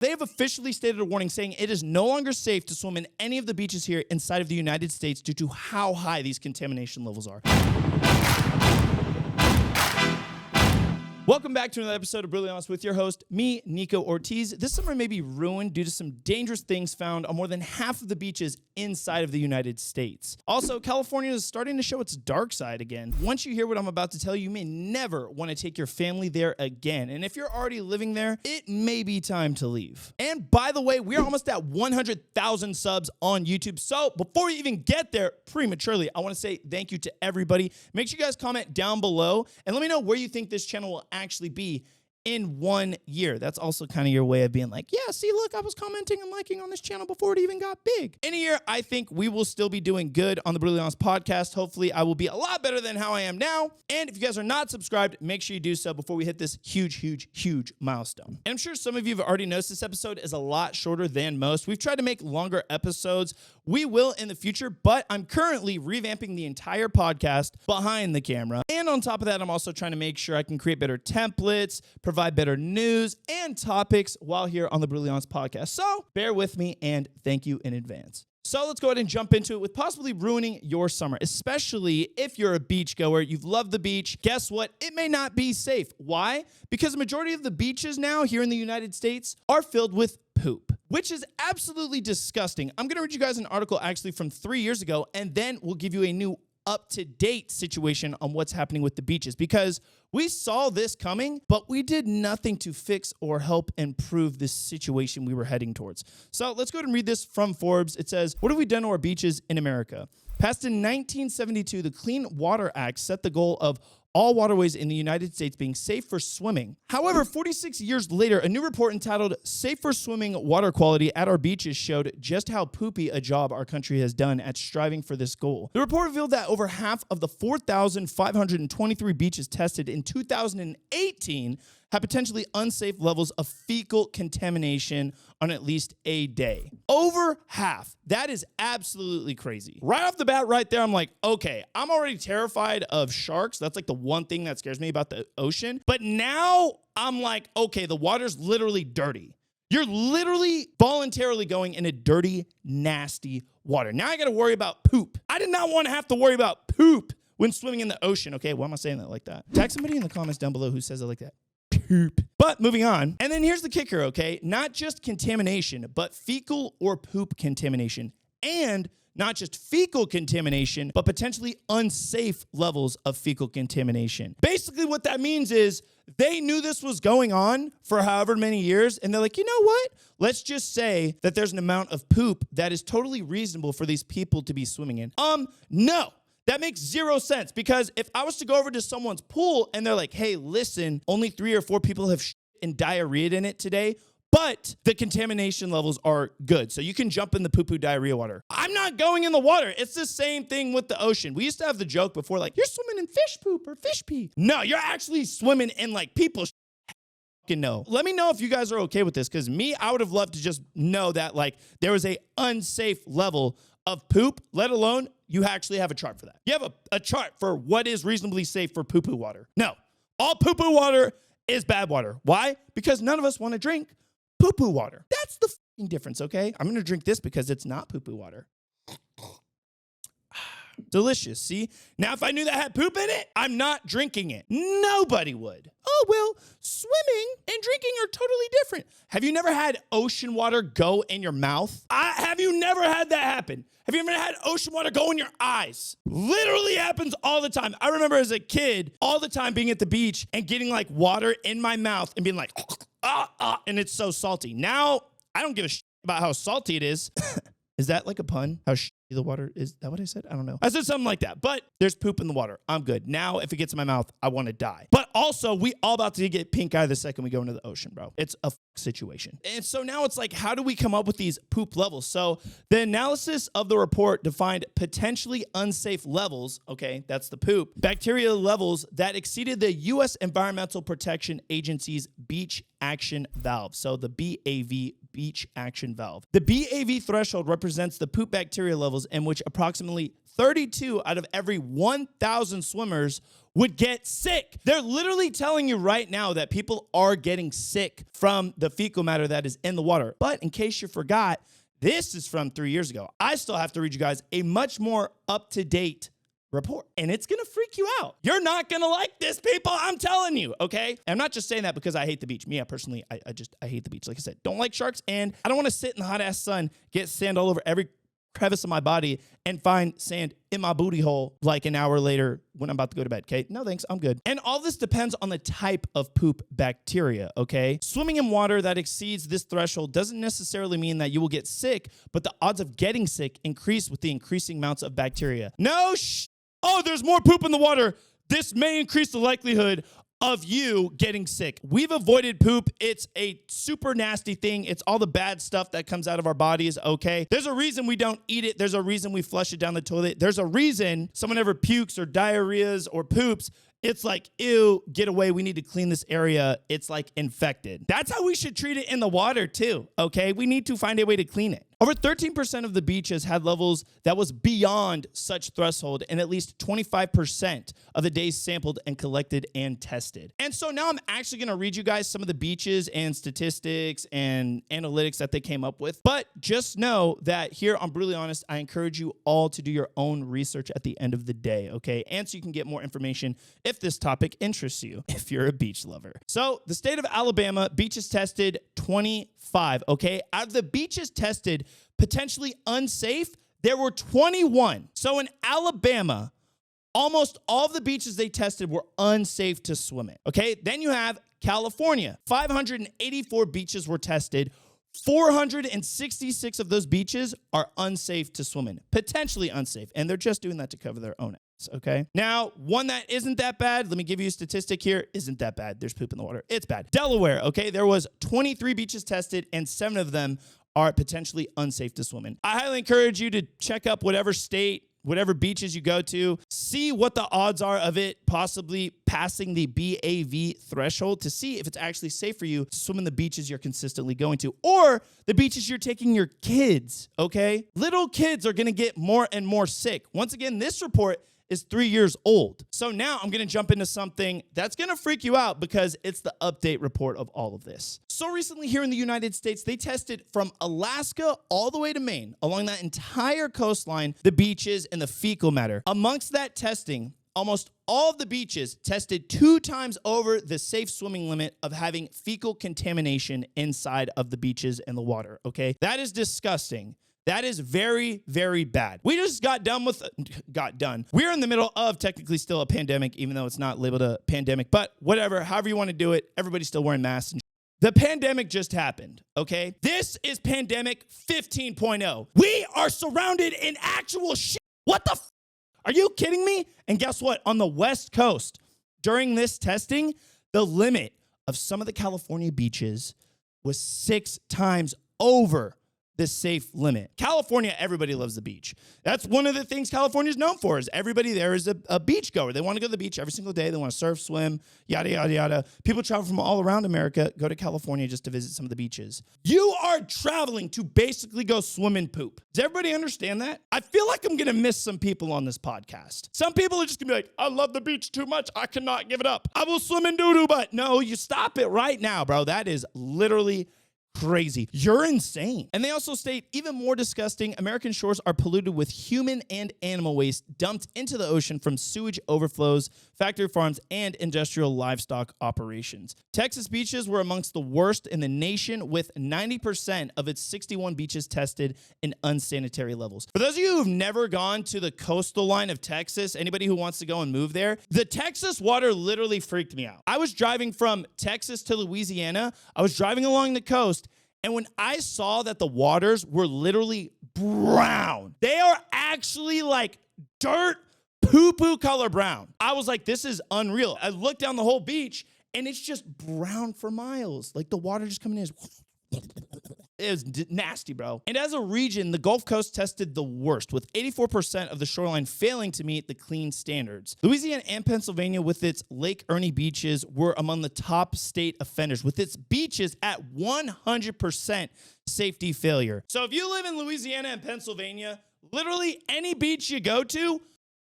They have officially stated a warning saying it is no longer safe to swim in any of the beaches here inside of the United States due to how high these contamination levels are. Welcome back to another episode of Brutally Honest with your host, me, Nikko Ortiz. This summer may be ruined due to some dangerous things found on more than half of the beaches inside of the United States. Also, California is starting to show its dark side again. Once you hear what I'm about to tell you, you may never want to take your family there again. And if you're already living there, it may be time to leave. And by the way, we're almost at 100,000 subs on YouTube. So before we even get there prematurely, I want to say thank you to everybody. Make sure you guys comment down below and let me know where you think this channel will actually be in 1 year. That's also kind of your way of being like, yeah, see, look, I was commenting and liking on this channel before it even got big. In a year, I think we will still be doing good on the Brutally Honest podcast. Hopefully, I will be a lot better than how I am now. And if you guys are not subscribed, make sure you do so before we hit this huge milestone. And I'm sure some of you have already noticed this episode is a lot shorter than most. We've tried to make longer episodes. We will in the future, but I'm currently revamping the entire podcast behind the camera. And on top of that, I'm also trying to make sure I can create better templates, provide better news and topics while here on the Brutally Honest podcast. So bear with me and thank you in advance. So let's go ahead and jump into it with possibly ruining your summer, especially if you're a beach goer, you've loved the beach. Guess what? It may not be safe. Why? Because the majority of the beaches now here in the United States are filled with poop, which is absolutely disgusting. I'm going to read you guys an article actually from 3 years ago, and then we'll give you a new up-to-date situation on what's happening with the beaches, because we saw this coming, but we did nothing to fix or help improve this situation we were heading towards. So let's go ahead and read this from Forbes. It says, what have we done to our beaches in America? Passed in 1972, the Clean Water Act set the goal of all waterways in the United States being safe for swimming. However, 46 years later, a new report entitled Safe for Swimming Water Quality at Our Beaches showed just how poopy a job our country has done at striving for this goal. The report revealed that over half of the 4,523 beaches tested in 2018 had potentially unsafe levels of fecal contamination on at least a day. Over half. That is absolutely crazy. Right off the bat right there, I'm like, okay, I'm already terrified of sharks. That's like the one thing that scares me about the ocean. But now I'm like, okay, the water's literally dirty. You're literally voluntarily going in a dirty, nasty water. Now I got to worry about poop. I did not want to have to worry about poop when swimming in the ocean. Okay, why am I saying that like that? Tag somebody in the comments down below who says it like that. Poop. But moving on. And then here's the kicker, okay? Not just contamination, but fecal or poop contamination. And not just fecal contamination, but potentially unsafe levels of fecal contamination. Basically what that means is they knew this was going on for however many years, and they're like, you know what? Let's just say that there's an amount of poop that is totally reasonable for these people to be swimming in. No. That makes zero sense, because if I was to go over to someone's pool and they're like, hey, listen, only 3 or 4 people have shit and diarrhea in it today, but the contamination levels are good, so you can jump in the poo-poo diarrhea water. I'm not going in the water. It's the same thing with the ocean. We used to have the joke before, like, you're swimming in fish poop or fish pee. No, you're actually swimming in, like, people's no. Let me know if you guys are okay with this, because me, I would have loved to just know that, like, there was a unsafe level of poop, let alone you actually have a chart for that. You have a chart for what is reasonably safe for poo-poo water. No, all poo-poo water is bad water. Why? Because none of us want to drink poo-poo water. That's the fucking difference, okay? I'm going to drink this because it's not poo-poo water. Delicious, see? Now, if I knew that had poop in it, I'm not drinking it. Nobody would. Oh, well, swimming and drinking are totally different. Have you never had ocean water go in your mouth? Have you never had that happen? Have you ever had ocean water go in your eyes? Literally happens all the time. I remember as a kid, all the time being at the beach and getting like water in my mouth and being like, and it's so salty. Now, I don't give a shit about how salty it is. Is that like a pun? How shitty the water is? That what I said? I don't know. I said something like that, but there's poop in the water. I'm good. Now, if it gets in my mouth, I want to die. But also, we all about to get pink eye the second we go into the ocean, bro. It's a situation. And so now it's like, how do we come up with these poop levels? So the analysis of the report defined potentially unsafe levels, okay, that's the poop, bacteria levels that exceeded the U.S. Environmental Protection Agency's beach action valve. So the BAV, beach action valve. The BAV threshold represents the poop bacteria levels levels in which approximately 32 out of every 1,000 swimmers would get sick. They're literally telling you right now that people are getting sick from the fecal matter that is in the water. But in case you forgot, this is from 3 years ago. I still have to read you guys a much more up-to-date report, and it's gonna freak you out. You're not gonna like this, people. I'm telling you, okay? And I'm not just saying that because I hate the beach. Me, personally, I hate the beach. Like I said, don't like sharks, and I don't want to sit in the hot ass sun, get sand all over every crevice of my body, and find sand in my booty hole like an hour later when I'm about to go to bed, okay? No thanks, I'm good. And all this depends on the type of poop bacteria, okay? Swimming in water that exceeds this threshold doesn't necessarily mean that you will get sick, but the odds of getting sick increase with the increasing amounts of bacteria. Oh, there's more poop in the water. This may increase the likelihood of you getting sick. We've avoided poop. It's a super nasty thing. It's all the bad stuff that comes out of our bodies, okay? There's a reason we don't eat it. There's a reason we flush it down the toilet. There's a reason someone ever pukes or diarrheas or poops. It's like, ew, get away. We need to clean this area. It's like infected. That's how we should treat it in the water too, okay? We need to find a way to clean it. Over 13% of the beaches had levels that was beyond such threshold, and at least 25% of the days sampled and collected and tested. And so now I'm actually gonna read you guys some of the beaches and statistics and analytics that they came up with. But just know that here on Brutally Honest, I encourage you all to do your own research at the end of the day, okay? And so you can get more information if this topic interests you, if you're a beach lover. So the state of Alabama, beaches tested 25, okay? Out of the beaches tested potentially unsafe, there were 21. So in Alabama, almost all of the beaches they tested were unsafe to swim in, okay? Then you have California. 584 beaches were tested. 466 of those beaches are unsafe to swim in, potentially unsafe, and they're just doing that to cover their own ass, okay? Now, one that isn't that bad, let me give you a statistic here, isn't that bad. There's poop in the water. It's bad. Delaware, okay? There was 23 beaches tested, and 7 of them are potentially unsafe to swim in. I highly encourage you to check up whatever state, whatever beaches you go to, see what the odds are of it possibly passing the BAV threshold to see if it's actually safe for you to swim in the beaches you're consistently going to, or the beaches you're taking your kids, okay? Little kids are gonna get more and more sick. Once again, this report is 3 years old. So now I'm gonna jump into something that's gonna freak you out because it's the update report of all of this. So recently here in the United States, they tested from Alaska all the way to Maine, along that entire coastline, the beaches and the fecal matter. Amongst that testing, almost all of the beaches tested 2 times over the safe swimming limit of having fecal contamination inside of the beaches and the water, okay? That is disgusting. That is very, very bad. We just got done. We're in the middle of technically still a pandemic, even though it's not labeled a pandemic, but whatever, however you want to do it, everybody's still wearing masks. The pandemic just happened, okay? This is pandemic 15.0. We are surrounded in actual shit. What the f? Are you kidding me? And guess what? On the West Coast, during this testing, the limit of some of the California beaches was 6 times over the safe limit. California, everybody loves the beach. That's one of the things California is known for, is everybody there is a beach goer. They want to go to the beach every single day. They want to surf, swim, yada, yada, yada. People travel from all around America, go to California just to visit some of the beaches. You are traveling to basically go swim and poop. Does everybody understand that? I feel like I'm going to miss some people on this podcast. Some people are just going to be like, I love the beach too much. I cannot give it up. I will swim in doo-doo, but no, you stop it right now, bro. That is literally crazy. You're insane. And they also state, even more disgusting, American shores are polluted with human and animal waste dumped into the ocean from sewage overflows, factory farms, and industrial livestock operations. Texas beaches were amongst the worst in the nation, with 90% of its 61 beaches tested in unsanitary levels. For those of you who've never gone to the coastal line of Texas, anybody who wants to go and move there, the Texas water literally freaked me out. I was driving from Texas to Louisiana. I was driving along the coast, and when I saw that the waters were literally brown, they are actually like dirt, poo-poo color brown. I was like, this is unreal. I looked down the whole beach, and it's just brown for miles. Like the water just coming in is... It was nasty, bro. And as a region, the Gulf Coast tested the worst, with 84% of the shoreline failing to meet the clean standards. Louisiana and Pennsylvania, with its Lake Ernie beaches, were among the top state offenders, with its beaches at 100% safety failure. So if you live in Louisiana and Pennsylvania, literally any beach you go to,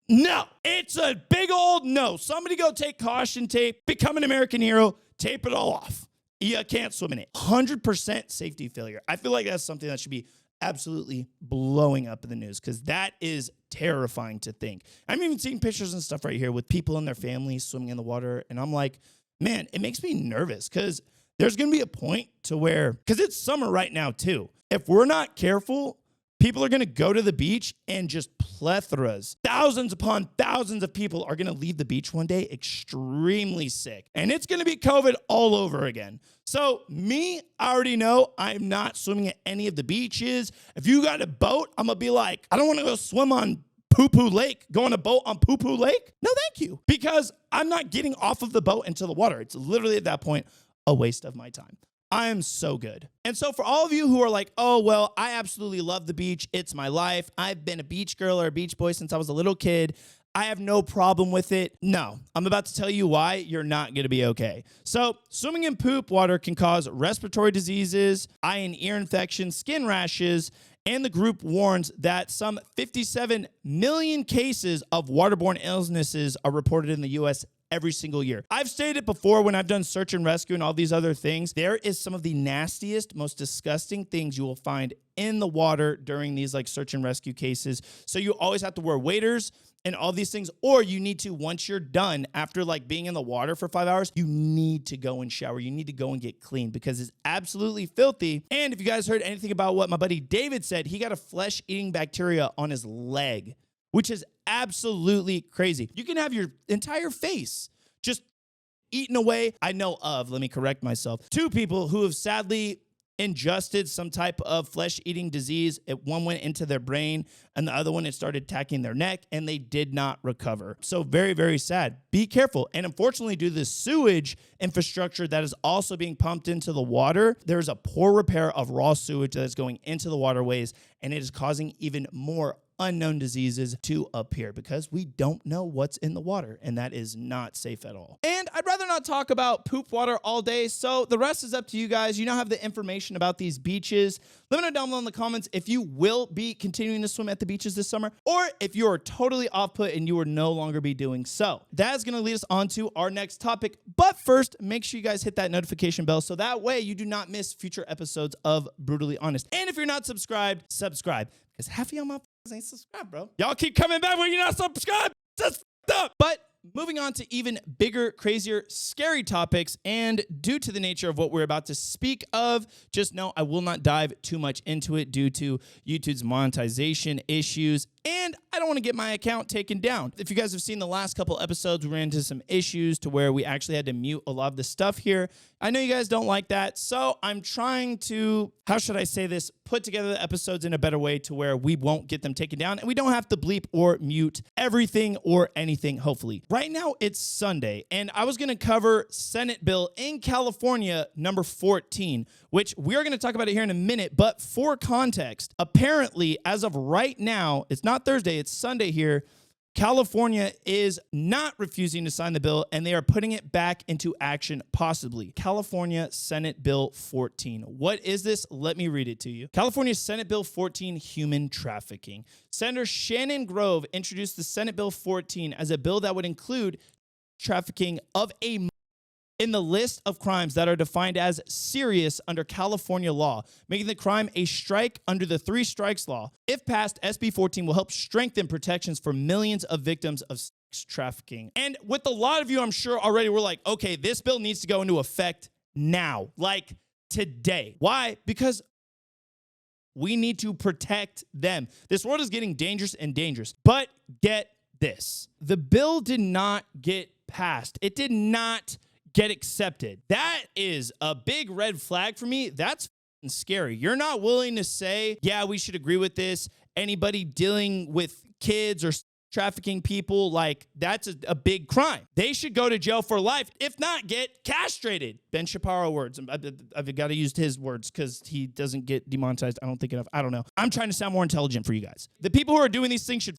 no. It's a big old no. Somebody go take caution tape, become an American hero, tape it all off. You can't swim in it. 100% safety failure. I feel like that's something that should be absolutely blowing up in the news because that is terrifying to think. I'm even seeing pictures and stuff right here with people and their families swimming in the water. And I'm like, man, it makes me nervous because there's going to be a point to where, because it's summer right now too. If we're not careful, people are going to go to the beach and just plethoras. Thousands upon thousands of people are going to leave the beach one day extremely sick. And it's going to be COVID all over again. So me, I already know I'm not swimming at any of the beaches. If you got a boat, I'm going to be like, I don't want to go swim on Poo-Poo Lake. Go on a boat on Poo-Poo Lake? No, thank you. Because I'm not getting off of the boat into the water. It's literally at that point a waste of my time. I am so good. And so for all of you who are like, oh, well, I absolutely love the beach. It's my life. I've been a beach girl or a beach boy since I was a little kid. I have no problem with it. No, I'm about to tell you why you're not going to be okay. So swimming in poop water can cause respiratory diseases, eye and ear infections, skin rashes, and the group warns that some 57 million cases of waterborne illnesses are reported in the U.S. every single year. I've stated it before when I've done search and rescue and all these other things. There is some of the nastiest, most disgusting things you will find in the water during these like search and rescue cases. So you always have to wear waders and all these things, or you need to, once you're done, after like being in the water for 5 hours, you need to go and shower. You need to go and get clean because it's absolutely filthy. And if you guys heard anything about what my buddy David said, he got a flesh-eating bacteria on his leg, which is absolutely crazy. You can have your entire face just eaten away. I know of, let me correct myself, 2 people who have sadly ingested some type of flesh-eating disease. One went into their brain and the other one, it started attacking their neck and they did not recover. So very, very sad. Be careful. And unfortunately, due to the sewage infrastructure that is also being pumped into the water, there's a poor repair of raw sewage that is going into the waterways and it is causing even more unknown diseases to appear because we don't know what's in the water, and that is not safe at all. And I'd rather not talk about poop water all day, so the rest is up to you guys. You now have the information about these beaches. Let me know down below in the comments if you will be continuing to swim at the beaches this summer, or if you are totally off put and you will no longer be doing so. That is going to lead us on to our next topic, but first, make sure you guys hit that notification bell so that way you do not miss future episodes of Brutally Honest. And if you're not subscribed, subscribe, because half of y'all motherfuckers ain't subscribed, bro. Y'all keep coming back when you're not subscribed. That's f***ed up. But moving on to even bigger, crazier, scary topics, and due to the nature of what we're about to speak of, just know I will not dive too much into it due to YouTube's monetization issues, and I don't want to get my account taken down. If you guys have seen the last couple episodes, we ran into some issues to where we actually had to mute a lot of the stuff here. I know you guys don't like that, so I'm trying to, how should I say this, put together the episodes in a better way to where we won't get them taken down and we don't have to bleep or mute everything or anything, hopefully. Right now, it's Sunday, and I was going to cover Senate bill in California number 14, which we are going to talk about it here in a minute, but for context, apparently, as of right now, it's not Thursday, it's Sunday here, California is not refusing to sign the bill, and they are putting it back into action, possibly. California Senate Bill 14. What is this? Let me read it to you. California Senate Bill 14, human trafficking. Senator Shannon Grove introduced the Senate Bill 14 as a bill that would include trafficking of a in the list of crimes that are defined as serious under California law, making the crime a strike under the 3 strikes law. If passed, SB 14 will help strengthen protections for millions of victims of sex trafficking. And with a lot of you, I'm sure already we're like, okay, this bill needs to go into effect now, like today. Why? Because we need to protect them. This world is getting dangerous and dangerous. But get this. The bill did not get passed. It did not get accepted. That is a big red flag for me. That's scary. You're not willing to say, yeah, we should agree with this. Anybody dealing with kids or trafficking people, like that's a big crime. They should go to jail for life. If not, get castrated. Ben Shapiro words. I've got to use his words because he doesn't get demonetized. I don't think enough. I don't know. I'm trying to sound more intelligent for you guys. The people who are doing these things should.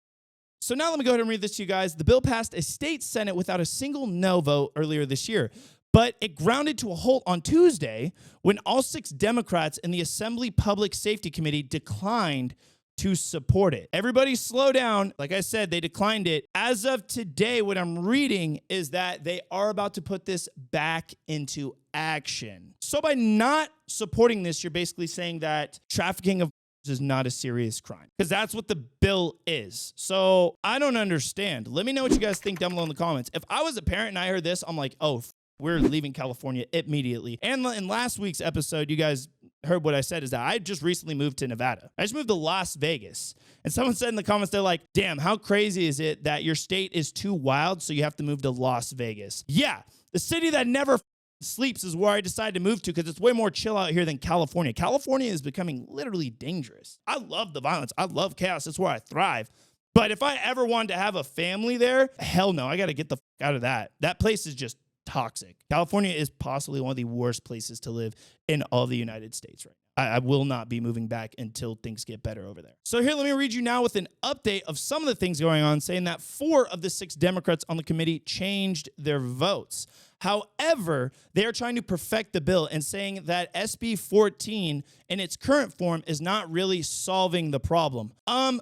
So now let me go ahead and read this to you guys. The bill passed a state Senate without a single no vote earlier this year, but it grounded to a halt on Tuesday when all 6 Democrats in the Assembly Public Safety Committee declined to support it. Everybody slow down. Like I said, they declined it. As of today, what I'm reading is that they are about to put this back into action. So by not supporting this, you're basically saying that trafficking of is not a serious crime, because that's what the bill is. So I don't understand. Let me know what you guys think down below in the comments. If I was a parent and I heard this, I'm like, oh, we're leaving California immediately. And in last week's episode, you guys heard what I said is that I just recently moved to Nevada. I just moved to Las Vegas. And someone said in the comments, they're like, damn, how crazy is it that your state is too wild, so you have to move to Las Vegas? Yeah, the city that never sleeps is where I decided to move to, because it's way more chill out here than California. California is becoming literally dangerous. I love the violence. I love chaos. That's where I thrive. But if I ever wanted to have a family there, hell no, I got to get the fuck out of that. That place is just toxic. California is possibly one of the worst places to live in all the United States right now. I will not be moving back until things get better over there. So here, let me read you now with an update of some of the things going on, saying that 4 of the 6 Democrats on the committee changed their votes. However, they are trying to perfect the bill and saying that SB 14 in its current form is not really solving the problem.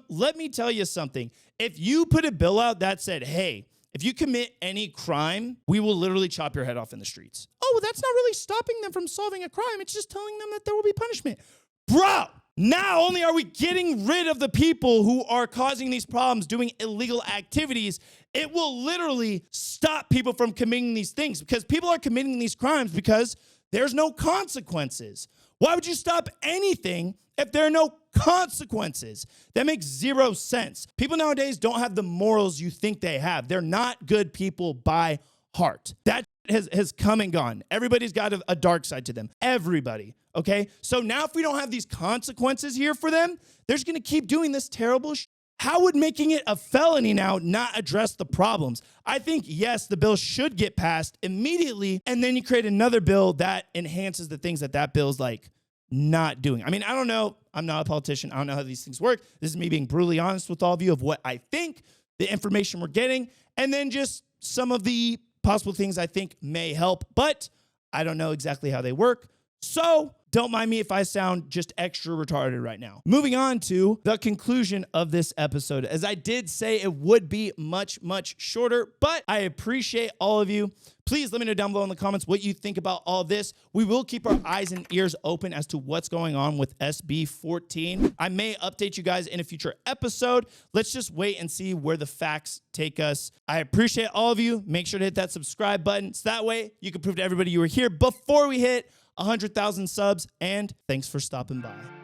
Let me tell you something. If you put a bill out that said, hey, if you commit any crime, we will literally chop your head off in the streets. Oh, that's not really stopping them from solving a crime. It's just telling them that there will be punishment. Bro, not only are we getting rid of the people who are causing these problems, doing illegal activities, it will literally stop people from committing these things, because people are committing these crimes because there's no consequences. Why would you stop anything if there are no consequences? That makes 0 sense. People nowadays don't have the morals you think they have. They're not good people by heart. That has come and gone. Everybody's got a dark side to them. Everybody. Okay? So now if we don't have these consequences here for them, they're just going to keep doing this terrible shit. How would making it a felony now not address the problems? I think, yes, the bill should get passed immediately, and then you create another bill that enhances the things that bill's like not doing. I mean, I don't know. I'm not a politician. I don't know how these things work. This is me being brutally honest with all of you of what I think, the information we're getting, and then just some of the possible things I think may help, but I don't know exactly how they work. So don't mind me if I sound just extra retarded right now. Moving on to the conclusion of this episode. As I did say, it would be much, much shorter, but I appreciate all of you. Please let me know down below in the comments what you think about all this. We will keep our eyes and ears open as to what's going on with SB 14. I may update you guys in a future episode. Let's just wait and see where the facts take us. I appreciate all of you. Make sure to hit that subscribe button, so that way you can prove to everybody you were here before we hit 100,000 subs, and thanks for stopping by.